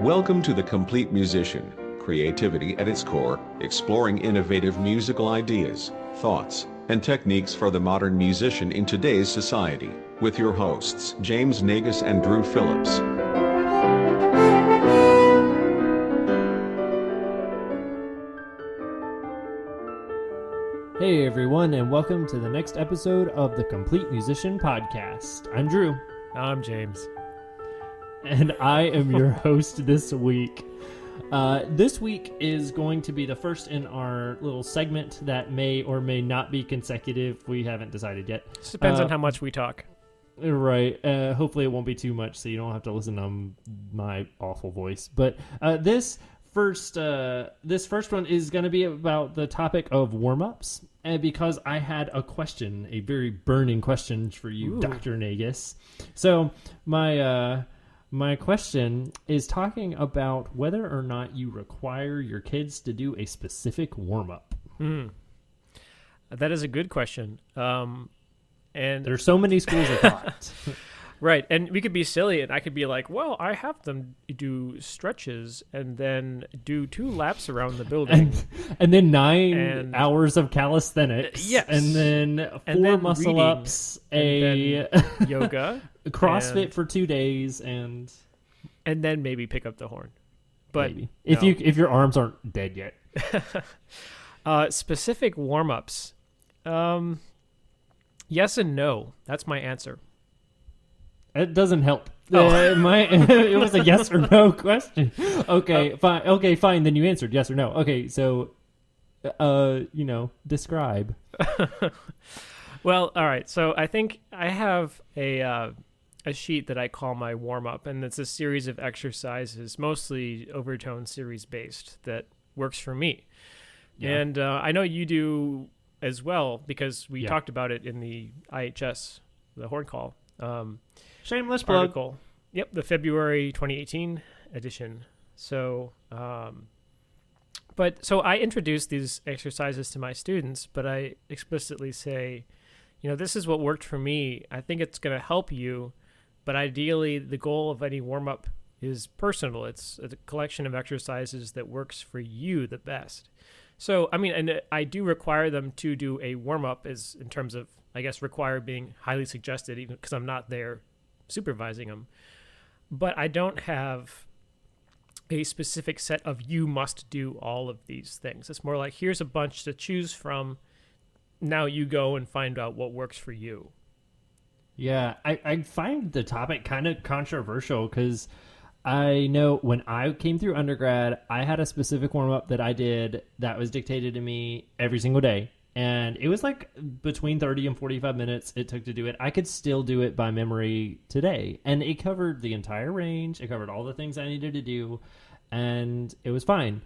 Welcome to The Complete Musician, creativity at its core, exploring innovative musical ideas, thoughts, and techniques for the modern musician in today's society, with your hosts James Nagus and Drew Phillips. Hey everyone, and welcome to the next episode of the Complete Musician Podcast. I'm Drew. I'm James. And I am your host this week. This week is going to be the first in our little segment that may or may not be consecutive. We haven't decided yet. Just depends on how much we talk. Right. Hopefully it won't be too much so you don't have to listen to my awful voice. But this first one is going to be about the topic of warm-ups. And because I had a question, a very burning question for you, Dr. Nagus. So my question is talking about whether or not you require your kids to do a specific warm-up. That is a good question. And there's so many schools of thought. Right, and we could be silly, and I could be like, well, I have them do stretches and then do 2 laps around the building. and then 9 hours of calisthenics. Yes. And then 4 muscle-ups, yoga. CrossFit for 2 days, and then maybe pick up the horn. But maybe. If your arms aren't dead yet. Specific warm-ups. Yes and no. That's my answer. It doesn't help. It was a yes or no question. Okay, fine. Okay, fine. Then you answered yes or no. Okay, so, describe. Well, all right. So I think I have a sheet that I call my warm up, and it's a series of exercises, mostly overtone series based, that works for me. Yeah. And I know you do as well because we talked about it in the IHS, the horn call. Shameless plug. Article. Yep, the February 2018 edition. So, so I introduce these exercises to my students, but I explicitly say, this is what worked for me. I think it's going to help you, but ideally the goal of any warm-up is personal. It's a collection of exercises that works for you the best. So, and I do require them to do a warm-up as in terms of, I guess, require being highly suggested, even because I'm not there supervising them. But I don't have a specific set of you must do all of these things. It's more like, here's a bunch to choose from. Now you go and find out what works for you. Yeah, I find the topic kind of controversial because I know when I came through undergrad, I had a specific warm-up that I did that was dictated to me every single day. And it was like between 30 and 45 minutes it took to do it. I could still do it by memory today. And it covered the entire range. It covered all the things I needed to do. And it was fine.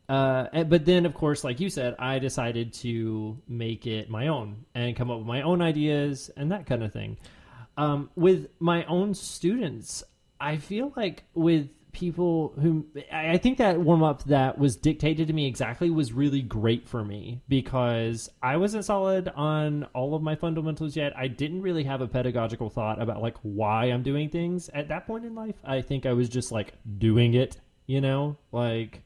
But then, of course, like you said, I decided to make it my own and come up with my own ideas and that kind of thing. With my own students, I feel like with people who I think that warm-up that was dictated to me exactly was really great for me because I wasn't solid on all of my fundamentals yet. I didn't really have a pedagogical thought about like why I'm doing things at that point in life. I think I was just like doing it, like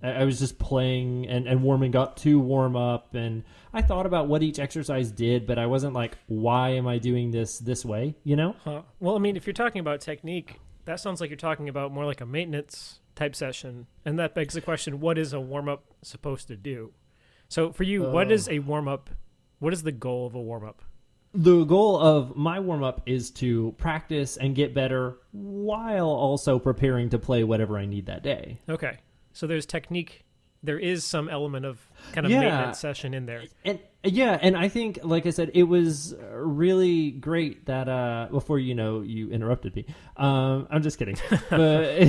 I was just playing and warming up to warm up, and I thought about what each exercise did, but I wasn't like, why am I doing this way, Huh. Well, if you're talking about technique, that sounds like you're talking about more like a maintenance type session. And that begs the question, what is a warm-up supposed to do? So for you, what is a warm-up? What is the goal of a warm-up? The goal of my warm-up is to practice and get better while also preparing to play whatever I need that day. Okay. So there's technique. There is some element of kind of maintenance session in there. And I think, like I said, it was really great that before you interrupted me. I'm just kidding. But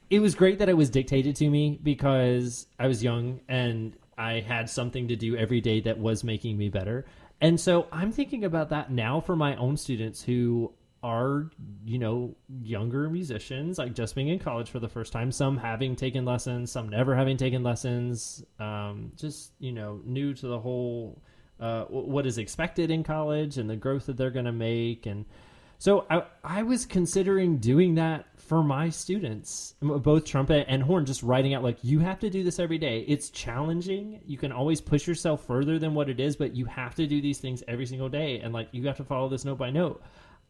it was great that it was dictated to me because I was young and I had something to do every day that was making me better. And so I'm thinking about that now for my own students who are, younger musicians, like just being in college for the first time, some having taken lessons, some never having taken lessons, just, new to the whole, what is expected in college and the growth that they're going to make. And So I was considering doing that for my students, both trumpet and horn, just writing out like, you have to do this every day. It's challenging. You can always push yourself further than what it is, but you have to do these things every single day. And like, you have to follow this note by note.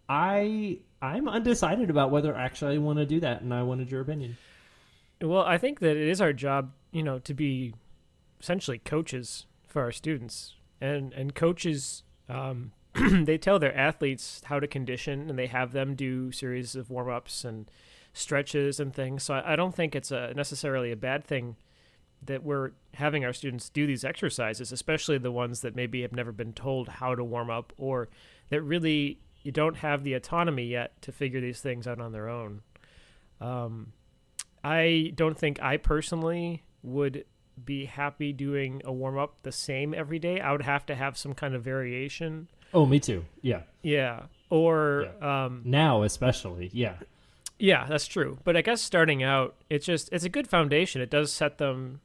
I'm undecided about whether actually I want to do that. And I wanted your opinion. Well, I think that it is our job, to be essentially coaches for our students, and coaches, they tell their athletes how to condition, and they have them do series of warm-ups and stretches and things. So I don't think it's necessarily a bad thing that we're having our students do these exercises, especially the ones that maybe have never been told how to warm up, or that really you don't have the autonomy yet to figure these things out on their own. I don't think I personally would be happy doing a warm-up the same every day. I would have to have some kind of variation. Oh, me too. Yeah. Yeah. Or now especially. Yeah. Yeah, that's true. But I guess starting out, it's a good foundation. It does set them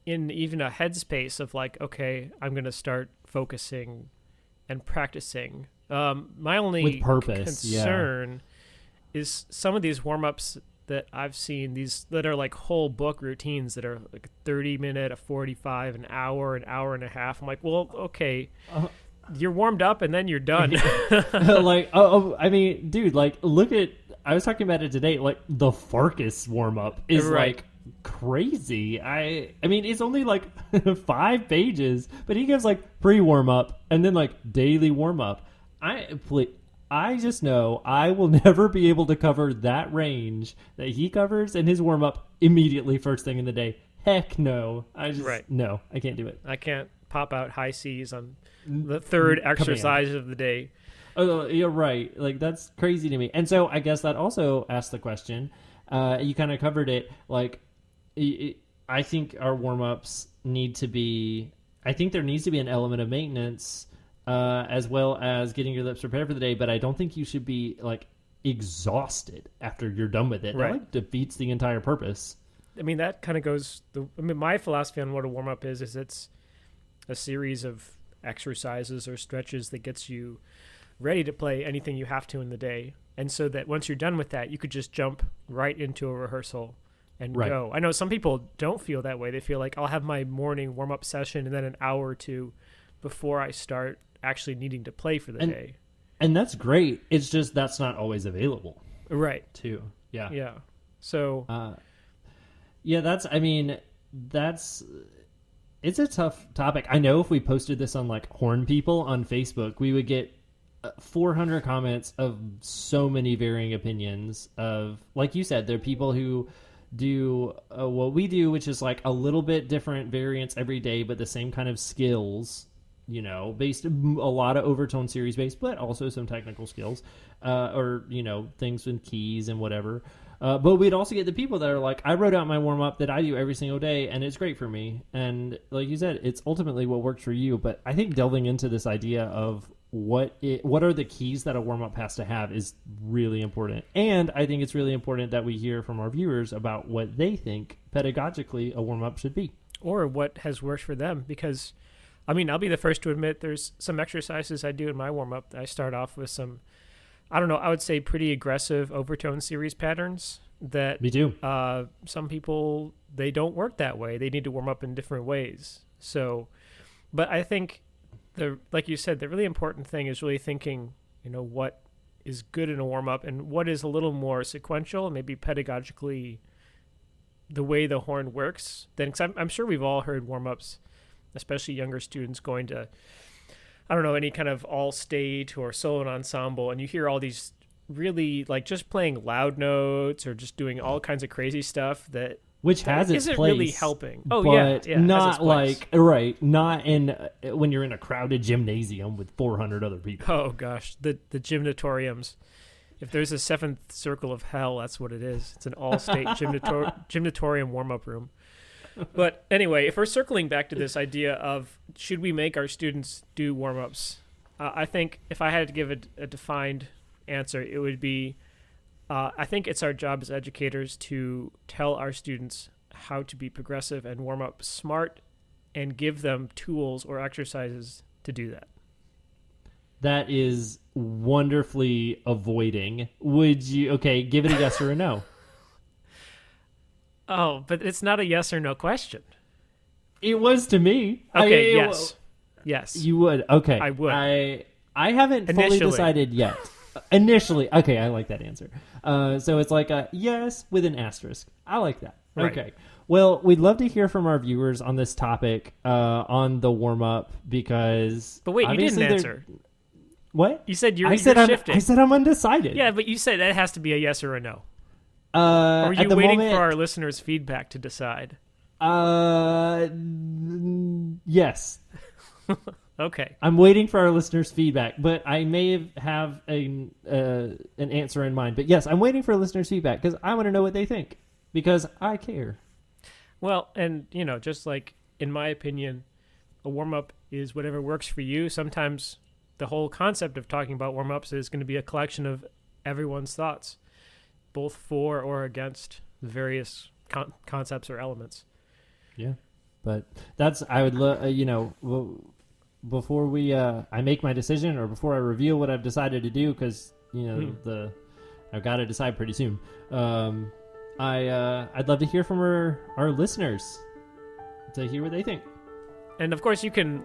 in even a headspace of like, okay, I'm going to start focusing and practicing. My only with purpose, concern is some of these warm-ups that I've seen, these that are like whole book routines that are like 30 minute, a 45, an hour and a half. I'm like, well, okay, you're warmed up and then you're done. Like, I mean, dude, like, look at, I was talking about it today, like, the Farkas warm-up is, right, like, crazy. I mean, it's only, like, 5 pages, but he gives, like, pre-warm-up and then, like, daily warm-up. I just know I will never be able to cover that range that he covers in his warm-up immediately first thing in the day. Heck no. No, I can't do it. I can't pop out high C's on the third exercise of the day. Oh, you're right. Like, that's crazy to me. And so I guess that also asks the question, you kind of covered it, like, I think our warm-ups need to be, I think there needs to be an element of maintenance, as well as getting your lips prepared for the day, but I don't think you should be, like, exhausted after you're done with it. Right. That, like, defeats the entire purpose. I mean, that kind of goes, my philosophy on what a warm-up is it's a series of exercises or stretches that gets you ready to play anything you have to in the day. And so that once you're done with that, you could just jump right into a rehearsal and go. I know some people don't feel that way. They feel like I'll have my morning warm-up session and then an hour or two before I start actually needing to play for the day. And that's great. It's just that's not always available. Right. Too. Yeah. Yeah. So. It's a tough topic. I know if we posted this on like Horn People on Facebook, we would get 400 comments of so many varying opinions of, like you said, there are people who do what we do, which is like a little bit different variants every day, but the same kind of skills, based a lot of overtone series based, but also some technical skills, or, things with keys and whatever. But we'd also get the people that are like, I wrote out my warm-up that I do every single day, and it's great for me. And like you said, it's ultimately what works for you. But I think delving into this idea of what are the keys that a warm-up has to have is really important. And I think it's really important that we hear from our viewers about what they think pedagogically a warm-up should be. Or what has worked for them. Because, I mean, I'll be the first to admit there's some exercises I do in my warm-up. I start off with some, I don't know, I would say pretty aggressive overtone series patterns that Me too. Some people, they don't work that way. They need to warm up in different ways. So, but I think like you said, the really important thing is really thinking, what is good in a warm up and what is a little more sequential and maybe pedagogically the way the horn works. Then, cause I'm sure we've all heard warm ups, especially younger students going to, I don't know, any kind of all state or solo ensemble, and you hear all these really like just playing loud notes or just doing all kinds of crazy stuff which has its isn't place, really helping. Oh but yeah, not like not in when you're in a crowded gymnasium with 400 other people. Oh gosh, the gymnatoriums. If there's a seventh circle of hell, that's what it is. It's an all-state gymnatorium warm-up room. But anyway, if we're circling back to this idea of should we make our students do warm-ups, I think if I had to give a defined answer, it would be I think it's our job as educators to tell our students how to be progressive and warm up smart and give them tools or exercises to do that. That is wonderfully avoiding. Would you, okay, give it a yes or a no? Oh, but it's not a yes or no question. It was to me. Okay, yes. You would. Okay. I would. I haven't fully Initially. decided yet. Initially. Okay, I like that answer. So it's like a yes with an asterisk. I like that. Right. Okay. Well, we'd love to hear from our viewers on this topic on the warm-up because... But wait, you didn't obviously answer. What? You said you're I said shifting. I said I'm undecided. Yeah, but you said that has to be a yes or a no. Or are at you the waiting moment, for our listeners' feedback to decide? Yes. Okay. I'm waiting for our listeners' feedback, but I may have an answer in mind. But yes, I'm waiting for listeners' feedback because I want to know what they think because I care. Well, and, just like, in my opinion, a warm-up is whatever works for you. Sometimes the whole concept of talking about warm-ups is going to be a collection of everyone's thoughts, both for or against the various concepts or elements. Yeah, but that's I would before we I make my decision or before I reveal what I've decided to do because I've got to decide pretty soon. I'd love to hear from our listeners to hear what they think. And of course, you can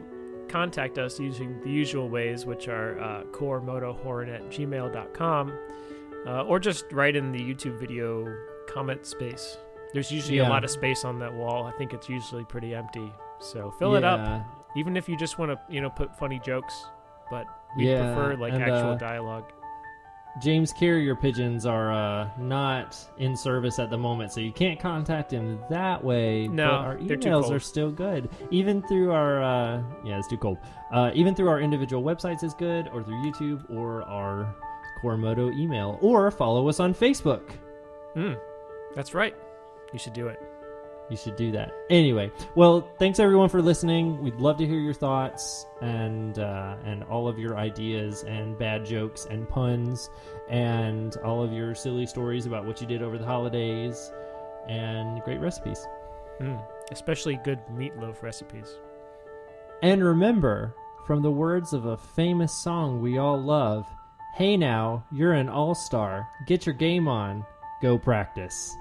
contact us using the usual ways, which are coremotohorn@gmail.com, or just write in the YouTube video comment space. There's usually a lot of space on that wall. I think it's usually pretty empty, so fill it up. Even if you just want to, put funny jokes, but we prefer actual dialogue. James Carrier pigeons are not in service at the moment, so you can't contact him that way. No, but our they're too emails cold. are still good. Even through our it's too cold. Even through our individual websites is good, or through YouTube, or our Coremoto email, or follow us on Facebook. That's right. You should do it. You should do that. Anyway, well, thanks everyone for listening. We'd love to hear your thoughts and all of your ideas and bad jokes and puns and all of your silly stories about what you did over the holidays and great recipes. Especially good meatloaf recipes. And remember, from the words of a famous song we all love, "Hey now, you're an all-star. Get your game on. Go practice."